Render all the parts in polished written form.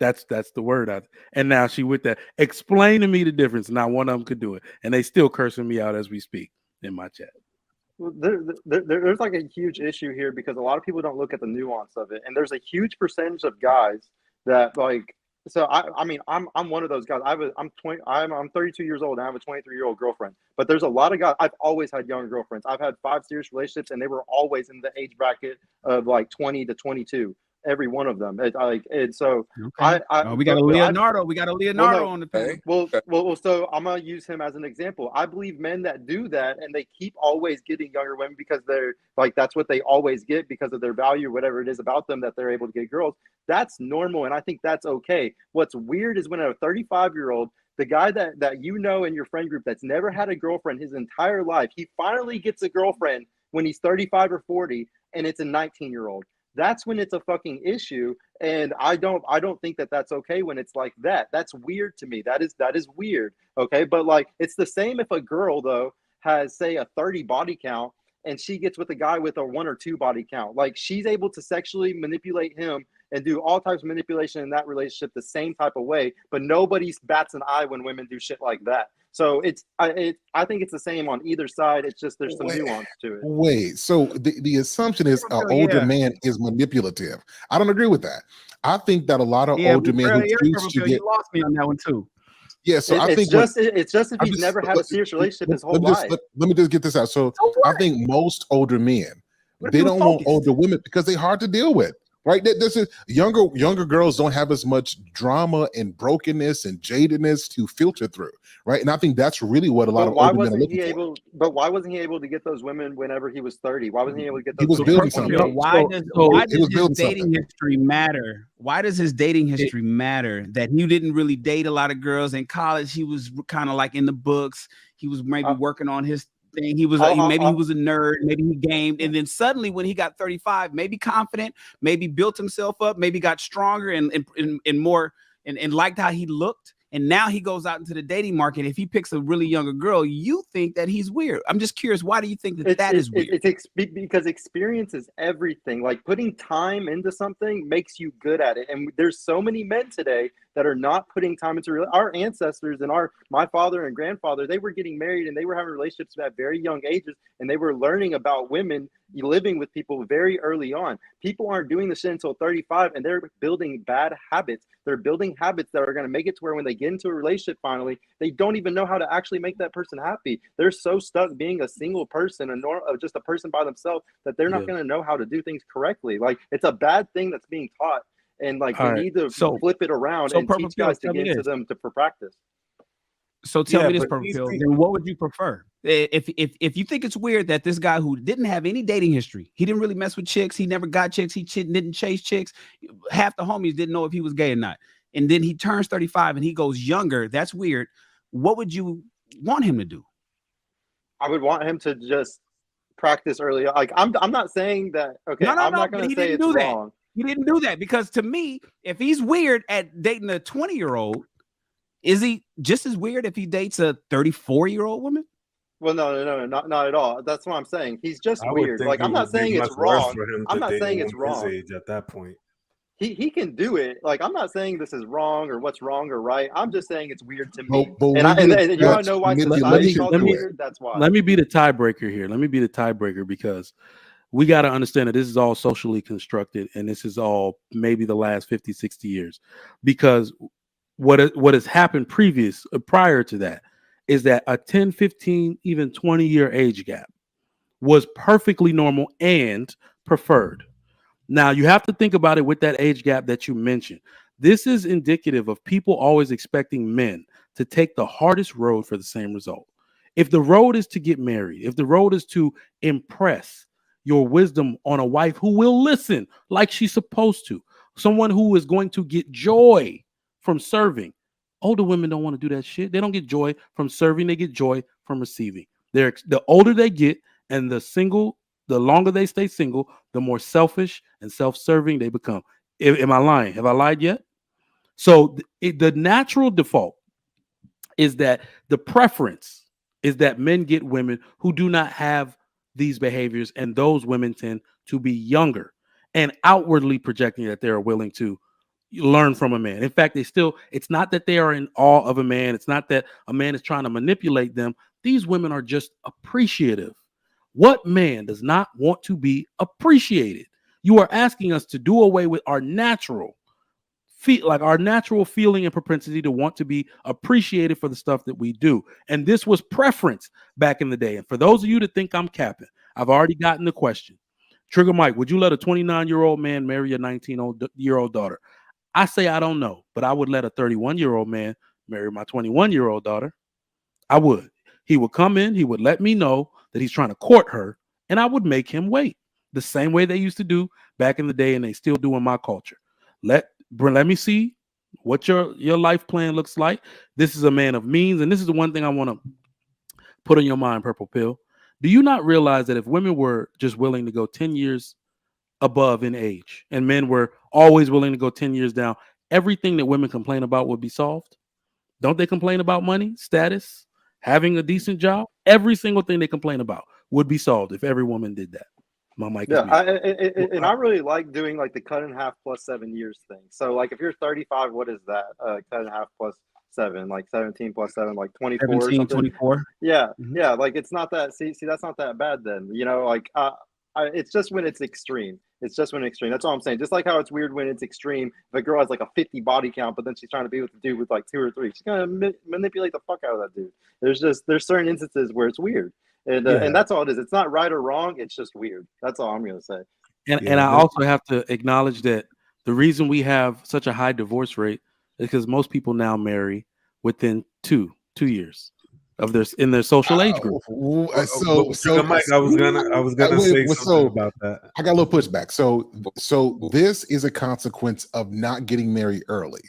That's the word. And now she with that. Explain to me the difference. Not one of them could do it, and they still cursing me out as we speak in my chat. Well, there's like a huge issue here because a lot of people don't look at the nuance of it, and there's a huge percentage of guys that like. So I mean I'm one of those guys. I'm 32 years old and I have a 23-year-old girlfriend. But there's a lot of guys. I've always had young girlfriends. I've had 5 serious relationships, and they were always in the age bracket of like 20 to 22. Every one of them. So okay. We got a Leonardo. We got a Leonardo on the panel. So I'm gonna use him as an example. I believe men that do that and they keep always getting younger women because they're like that's what they always get because of their value, whatever it is about them that they're able to get girls. That's normal, and I think that's okay. What's weird is when a 35-year-old, the guy that you know in your friend group that's never had a girlfriend his entire life, he finally gets a girlfriend when he's 35 or 40, and it's a 19-year-old. That's when it's a fucking issue, and I don't think that that's okay when it's like that. That's weird to me. That is weird. Okay, but like it's the same if a girl though has say a 30 body count and she gets with a guy with a 1 or 2 body count. Like she's able to sexually manipulate him and do all types of manipulation in that relationship the same type of way, but nobody bats an eye when women do shit like that. So I think it's the same on either side. It's just there's some nuance to it. Wait, so the assumption is an older man is manipulative. I don't agree with that. I think that a lot of older men who choose to get, you lost me on that one too. Yeah, so I think it's just if he's never had a serious relationship his whole life. Let me just get this out. So I think most older men they don't want older women because they're hard to deal with. Right, this is younger girls don't have as much drama and brokenness and jadedness to filter through, right? And I think that's really what a lot of older men are looking for. But why wasn't he able to get those women whenever he was 30? Why wasn't he able to get those? He was building something. Why does his dating history matter? Why does his dating history matter? That he didn't really date a lot of girls in college. He was kind of like in the books. He was maybe working on his thing. He was maybe he was a nerd, maybe he gamed, and then suddenly when he got 35, maybe confident, maybe built himself up, maybe got stronger and more and liked how he looked. And now he goes out into the dating market. If he picks a really younger girl, you think that he's weird. I'm just curious. Why do you think that is weird? Because experience is everything. Like putting time into something makes you good at it. And there's so many men today that are not putting time into our ancestors and my father and grandfather. They were getting married and they were having relationships at very young ages, and they were learning about women, living with people very early on. People aren't doing this shit until 35, and they're building bad habits. They're building habits that are going to make it to where when they get into a relationship finally, they don't even know how to actually make that person happy. They're so stuck being a single person, just a person by themselves, that they're not going to know how to do things correctly. Like it's a bad thing that's being taught. And like we need to flip it around and teach guys to get into them for practice. So tell me this, Purple Pill. Then what would you prefer? If you think it's weird that this guy who didn't have any dating history, he didn't really mess with chicks, he never got chicks, he didn't chase chicks, half the homies didn't know if he was gay or not, and then he turns 35 and he goes younger, that's weird. What would you want him to do? I would want him to just practice early. Like I'm not saying that. Okay, I'm not going to say it's wrong. He didn't do that because to me, if he's weird at dating a 20-year-old, is he just as weird if he dates a 34-year-old woman? Well, no, not at all. That's what I'm saying. He's just weird. Like I'm not saying it's wrong. I'm not saying it's wrong. His age at that point, he can do it. Like I'm not saying this is wrong or what's wrong or right. I'm just saying it's weird to me. And you want to know why society calls it weird? That's why. Let me be the tiebreaker here. Let me be the tiebreaker because we got to understand that this is all socially constructed, and this is all maybe the last 50, 60 years. Because what has happened prior to that is that a 10, 15, even 20-year age gap was perfectly normal and preferred. Now, you have to think about it with that age gap that you mentioned. This is indicative of people always expecting men to take the hardest road for the same result. If the road is to get married, if the road is to impress your wisdom on a wife who will listen like she's supposed to, someone who is going to get joy from serving. Older women don't want to do that shit. They don't get joy from serving. They get joy from receiving. The older they get and the longer they stay single, the more selfish and self-serving they become. Am I lying? Have I lied yet? So the natural default is that the preference is that men get women who do not have these behaviors, and those women tend to be younger and outwardly projecting that they are willing to, learn from a man. In fact, it's not that they are in awe of a man. It's not that a man is trying to manipulate them. These women are just appreciative. What man does not want to be appreciated? You are asking us to do away with our natural feeling and propensity to want to be appreciated for the stuff that we do. And this was preference back in the day. And for those of you that think I'm capping, I've already gotten the question. Trigger Mike, would you let a 29-year-old man marry a 19-year-old daughter? I say I don't know, but I would let a 31-year-old man marry my 21-year-old daughter. I would. He would come in, he would let me know that he's trying to court her, and I would make him wait. The same way they used to do back in the day, and they still do in my culture. Let me see what your life plan looks like. This is a man of means, and this is the one thing I want to put on your mind, Purple Pill. Do you not realize that if women were just willing to go 10 years above in age and men were always willing to go 10 years down, everything that women complain about would be solved? Don't they complain about money, status, having a decent job? Every single thing they complain about would be solved if every woman did that. My mic is and I really like doing like the cut in half plus 7 years thing. So like if you're 35, what is that? Cut in half plus 7, like 17 plus 7, like 24 17, or something. 24. Yeah. Yeah. Like it's not that, see, that's not that bad then, you know, like it's just when it's extreme. It's just when it's extreme. That's all I'm saying. Just like how it's weird when it's extreme. If a girl has like a 50 body count, but then she's trying to be with a dude with like 2 or 3, she's gonna manipulate the fuck out of that dude. There's certain instances where it's weird, and that's all it is. It's not right or wrong. It's just weird. That's all I'm gonna say. And I also have to acknowledge that the reason we have such a high divorce rate is because most people now marry within two years of their social age group. So Mike, I was gonna say something about that. I got a little pushback. So this is a consequence of not getting married early.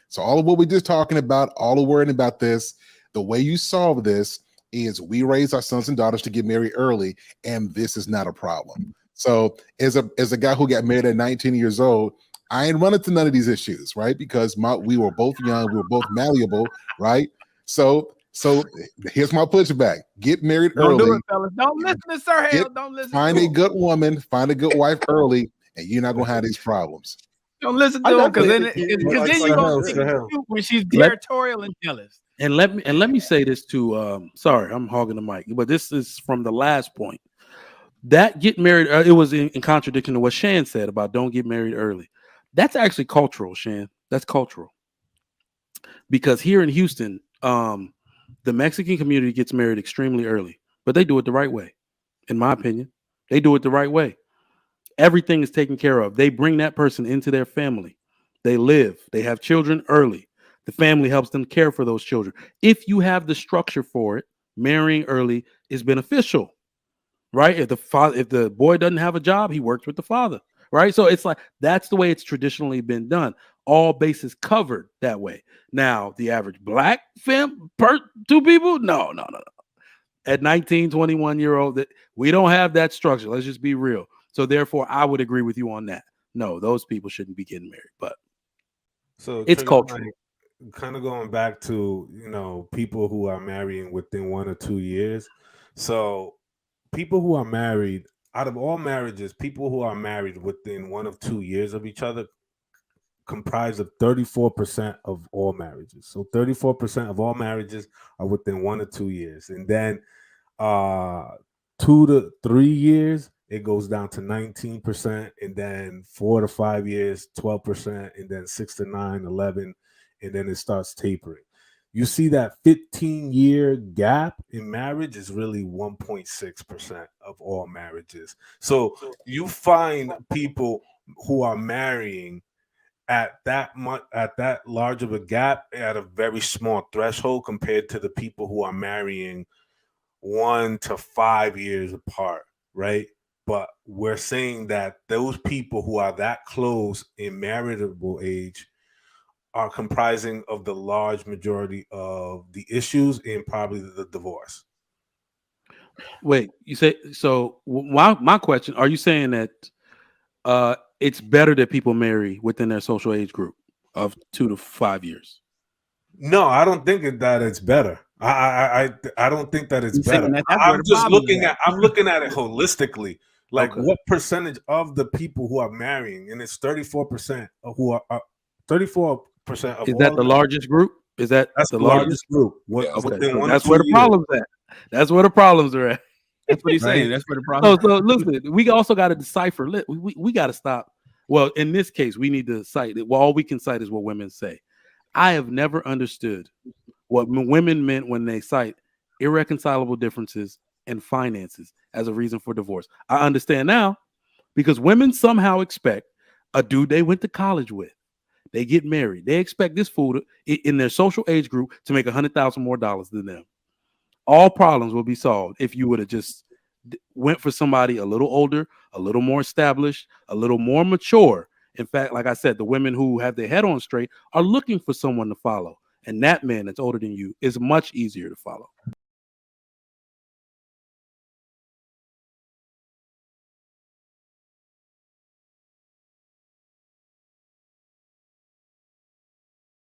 So all of what we're just talking about, all the worrying about this, the way you solve this is we raise our sons and daughters to get married early, and this is not a problem. So as a guy who got married at 19 years old, I ain't run into none of these issues, right? Because we were both young, we were both malleable, right? So here's my pushback: get married early. Don't do it, fellas. Don't listen to Sir Hale. Don't listen. Find a good woman, find a good wife early, and you're not gonna have these problems. Don't listen to him because then you're gonna see when she's territorial and jealous. And let me say this too. Sorry, I'm hogging the mic, but this is from the last point. That get married, it was in contradiction to what Shan said about don't get married early. That's actually cultural, Shan. That's cultural. Because here in Houston, the Mexican community gets married extremely early, but they do it the right way. In my opinion, they do it the right way. Everything is taken care of. They bring that person into their family. They live. They have children early. The family helps them care for those children. If you have the structure for it, marrying early is beneficial, right? If the boy doesn't have a job, he works with the father, right? So it's like that's the way it's traditionally been done. All bases covered that way. Now, the average black two people, no. At 19, 21-year-old, we don't have that structure. Let's just be real. So therefore, I would agree with you on that. No, those people shouldn't be getting married. But so it's cultural. Kind of going back to people who are marrying within 1 or 2 years. So people who are married, out of all marriages, people who are married within 1 or 2 years of each other comprise of 34% of all marriages. So 34% of all marriages are within 1 or 2 years, and then 2 to 3 years it goes down to 19%, and then 4 to 5 years 12%, and then 6 to 9 11, and then it starts tapering. You see that 15-year gap in marriage is really 1.6% of all marriages. So you find people who are marrying at that large of a gap at a very small threshold compared to the people who are marrying 1 to 5 years apart, right? But we're saying that those people who are that close in marriageable age are comprising of the large majority of the issues and probably the divorce. Wait, you say so? My question: are you saying that it's better that people marry within their social age group of 2 to 5 years? No, I don't think that it's better. I don't think that it's better. I'm looking at it holistically. Like, okay, what percentage of the people who are marrying, and it's 34% who are 34% of Is that all the men. largest group? Is that That's the the largest? largest group. Yes. Okay, Within so 1 or that's 2 where the years. problems at. That's where the problems are at. That's what he's saying. Right. That's where the problem. So listen, we also got to decipher. We got to stop. Well, in this case, we need to cite it. Well, all we can cite is what women say. I have never understood what women meant when they cite irreconcilable differences in finances as a reason for divorce. I understand now because women somehow expect a dude they went to college with. They get married. They expect this fool in their social age group to make $100,000 more than them. All problems will be solved if you would have just went for somebody a little older, a little more established, a little more mature. In fact, like I said, the women who have their head on straight are looking for someone to follow. And that man that's older than you is much easier to follow.